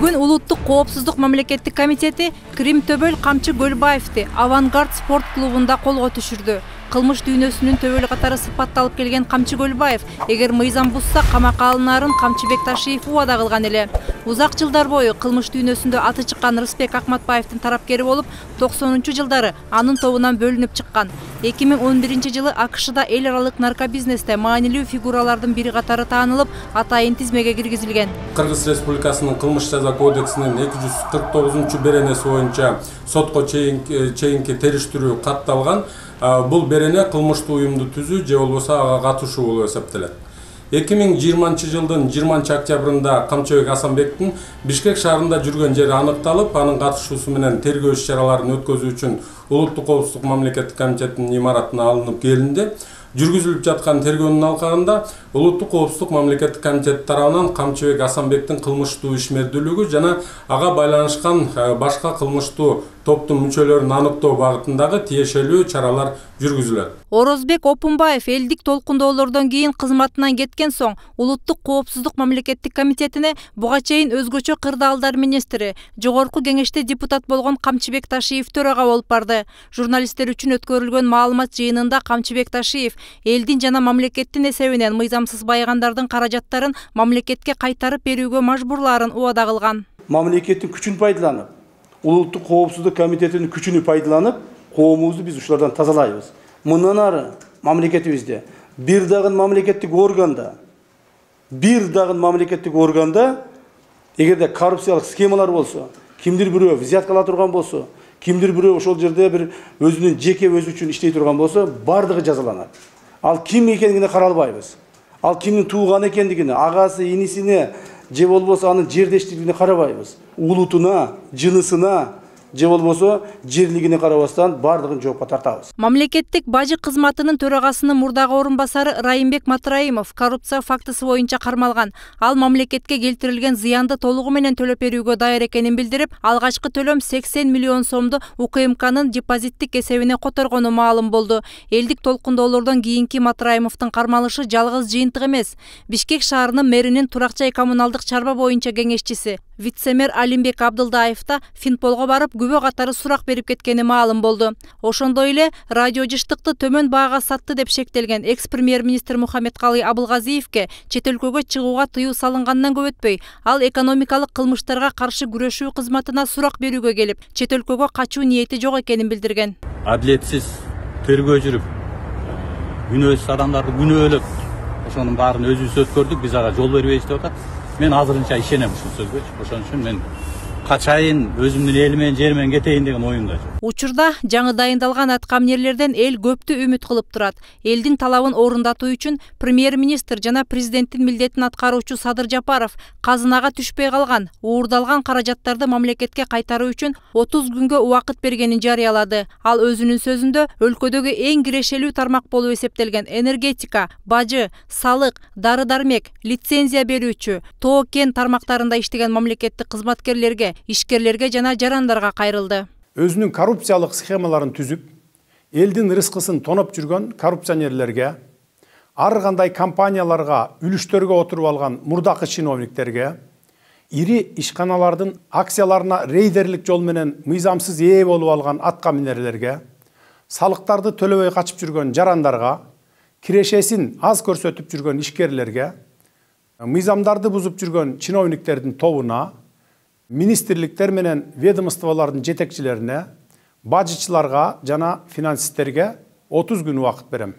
Бүгүн Улуттук коопсуздук мамлекеттик комитети Кримтөбөл Камчы Көлбаевди Авангард спорт клубунда колго түшүрдү. Кылмыш дүйнөсүнүн төбөлү катары сыпатталып келген Камчы Көлбаев эгер мыйзам бузса камакка алынаарын Камчыбек Ташиев убада кылган эле. Узак жылдар бою кылмыш дүйнөсүндө аты чыккан Рысбек Акматбаевдин тарапкери болуп, 90-жылдары анын тобунан бөлүнүп чыккан. 2011-жылы АКШда эл аралык наркобизнесте маанилүү фигуралардын бири катары таанылып, атайын тизмеге киргизилген. Кыргыз Республикасынын кылмыш жаза кодексинин 249-беренеси боюнча сотко чейинки териштирүү катталган. Бул берене кылмыштуу уюмду түзүү же болбосо ага катышуу болуп эсептелет. 2020-жылдын 20-октябрында Камчыбек Асанбектин Бишкек шаарында жүргөн жери аныкталып, анын катышуусу менен тергөө иш-чараларын өткөзүү үчүн Улуттук коопсуздук мамлекеттик комитетинин имаратына алынып келинди. Жүргүзүлүп жаткан тергөөнүн алкагында Улуттук коопсуздук мамлекеттик комитет тарабынан Камчыбек Асанбектин кылмыштуу ишмердүүлүгү жана ага байланышкан башка кылмыштуу топтун мүчөлөрүн аныктоо багытындагы тиешелүү чаралар жүргүзүлөт. Орозбек Опунбаев элдик толкундоолордон кийин кызматынан кеткен соң Улуттук коопсуздук мамлекеттик комитетине буга чейин өзгөчө кырдаалдар министри, жогорку кеңеште депутат болгон Камчыбек Ташиев төрага болуп барды. Журналисттер үчүн өткөрүлгөн маалымат жыйынында Камчыбек Ташиев элдин жана мамлекеттин эсебинен мыйзамсыз байыгандардын каражаттарын мамлекетке кайтарып берүүгө мажбурлаарын убада кылган. Мамлекеттин күчүн пайдаланып, Улуттук коопсуздук комитетинин күчүн пайдаланып, коомубузду биз ушулардан тазалайбыз. Мындан ары мамлекетибизде бир дагы мамлекеттик органда эгерде коррупциялык схемалар болсо, кимдир бирөө взятка ала турган болсо, кимдир бирөө ошол жерде бир өзүнүн жеке өзү үчүн иштей турган болсо, бардыгы жазаланат. Ал ким экендигине каралбайбыз. Ал кимдин тууганы экендигине, агасы, инисине же болбосо анын жердештигине карабайбыз. Улутуна, жынысына же болбосо жерлигине карабастан бардыгын жоопко тартабыз. Мамлекеттик бажы кызматынын төрагасынын мурдагы орун басары Райымбек Матраимов коррупция фактысы боюнча кармалган. Ал мамлекетке келтирилген зыянды толугу менен төлөп берүүгө даяр экенин билдирип, алгачкы төлөм 80 миллион сомду УКМКнын депозиттик эсебине которгону маалым болду. Элдик толкундоолордон кийинки Матраимовдун кармалышы жалгыз жыйынтык эмес. Бишкек шаарынын мэринин турак жай коммуналдык чарба боюнча кеңешчиси вице-мэр Алимбек Абдылдаев да Финполго барып күбө катары сурак берип кеткени маалым болду. Ошондой эле радио жыштыкты төмөн баага сатты деп шектелген экс-премьер-министр Мухаммедкалый Абылгазиевке чет өлкөгө чыгууга тыюу салынгандан көп өтпөй, ал экономикалык кылмыштарга каршы күрөшүү кызматына сурак берүүгө келип, чет өлкөгө качуу ниети жок экенин билдирген. Адилетсиз тергөө жүрүп, күнөөсүз адамдарды күнөөлөп, ошонун баарын өзүбүз өткөрдүк, биз ага жол бербейбиз деп атат. Мен азырынча ишенем ушул сөзгө. Ошон үчүн мен качайын, өзүмдүн элимен, жеримен кетейин деген оюмда. Учурда жаңы дайындалган аткаминерлерден эл көптү үмүт кылып турат. Элдин талабын орундатуу үчүн премьер-министр жана президенттин милдетин аткаруучу Садыр Жапаров казынага түшпөй калган, уурдалган каражаттарды мамлекетке кайтаруу үчүн 30 күнгө убакыт бергенин жарыялады. Ал өзүнүн сөзүндө өлкөдөгү эң кирешелүү тармак болуп эсептелген энергетика, бажы, салык, дары-дармек, лицензия берүүчү, тоо кен тармактарында иштеген мамлекеттик кызматкерлерге, ишкерлерге жана жарандарга кайрылды. Өзүнүн коррупциялык схемаларын түзүп, элдин рызкысын тоноп жүргөн коррупционерлерге, ар кандай компанияларга, үлүштөргө отуруп алган мурдакы чиновниктерге, ири ишканалардын акцияларына рейдерлик жол менен мыйзамсыз ээ болуп алган аткаминерлерге, салыктарды төлөбөй качып жүргөн жарандарга, кирешесин аз көрсөтүп жүргөн ишкерлерге, мыйзамдарды бузуп жүргөн чиновниктердин тобуна, министрликтер менен ведомстволордун жетекчилерине, бажычыларга жана финансисттерге 30 күн убакыт берем.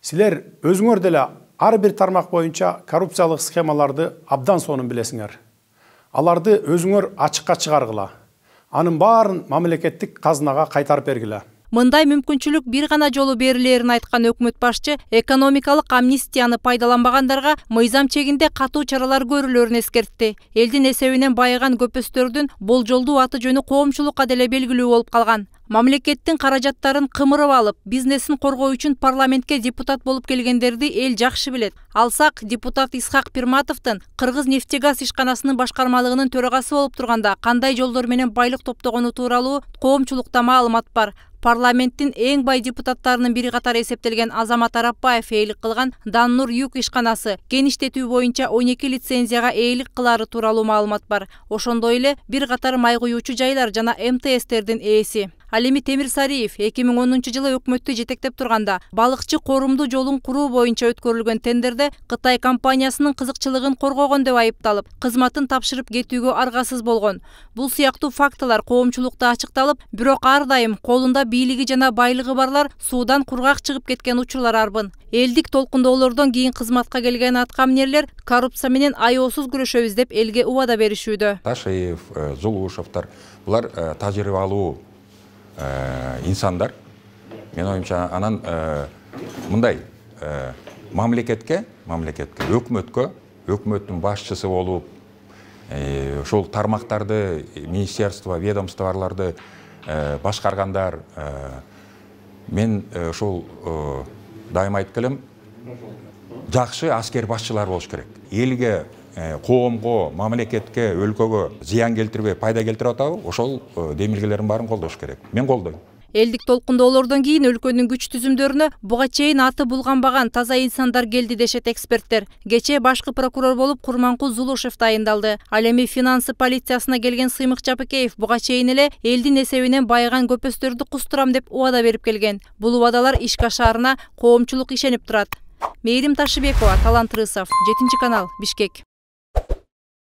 Силер өзүңөр деле ар бир тармак боюнча коррупциялык схемаларды абдан сонун билесиңер. Аларды өзүңөр ачыкка чыгаргыла. Анын баарын мамлекеттик казынага кайтарып бергиле. Мындай мүмкүнчүлүк бир гана жолу берилерин айткан өкмөт башчы экономикалык амнистияны пайдаланбагандарга мыйзам чегинде катуу чаралар көрүлөрүн эскертти. Элдин эсебинен байыган көпөстөрдүн болжолдуу аты жөнү коомчулукка деле белгилүү болуп калган. Мамлекеттин каражаттарын кымырып алып, бизнесин коргоо үчүн парламентке депутат болуп келгендерди эл жакшы билет. Алсак, депутат Исхак Пирматовдун Кыргыз нефтегаз ишканасынын башкармалыгынын төрагасы болуп турганда кандай жолдор менен байлык топтогону тууралуу коомчулукта маалымат бар. Парламенттин эң бай депутаттарынын бири катары эсептелген Азамат Арапбаев ээлик кылган Даннур Юг ишканасы геништетүү боюнча 12 лицензияга ээлик кылаары тууралуу маалымат бар. Ошондой эле бир катар май куюучу жайлар жана МТСтердин ээси. Ал эми Темир Сариев 2010 жылы өкмөттү жетектеп турганда балыкчы корумдуу жолун куруу боюнча өткөрүлгөн тендерде Кытай компаниясынын кызыкчылыгын коргогон деп айыпталып, кызматын тапшырып кетүүгө аргасыз болгон. Бул сыяктуу фактылар коомчулукта ачыкталып, бирок ар дайым колунда бийлиги жана байлыгы барлар суудан кургак чыгып кеткен учурлар арбын. Элдик толкундоолордон кийин кызматка келген аткаминерлер коррупция менен аяосуз күрөшөбүз деп элге убада беришүүдө. Ташиев, Зулушевтар булар тажрыйбалуу инсандар. Мен оюмча анан мындай мамлекетке, өкмөттүн башчысы болуп, ошол тармактарды, министерство, ведомстволорду башкаргандар, мен ошол дайым айткылым, жакшы аскер башчылар болуш керек. Элге, коомго, мамлекетке, өлкөгө зыян келтирбей, пайда келтирип атабы, ошол демилгелердин баарын колдош керек. Мен колдойм. Элдик толкундоолордон кийин өлкөнүн күч түзүмдөрүнө буга чейин аты булганбаган таза инсандар келди дешет эксперттер. Кечээ башкы прокурор болуп Курманкул Зулушев дайындалды. Ал эми финансы полициясына келген Сыймык Жапыкеев буга чейин эле элдин эсебинен байыган көпөстөрдү кустурам деп убада берип келген. Бул убадалар ишке ашаарына коомчулук ишенип турат. Мээрим Ташыбекова, Талант Рысов, 7 канал, Бишкек.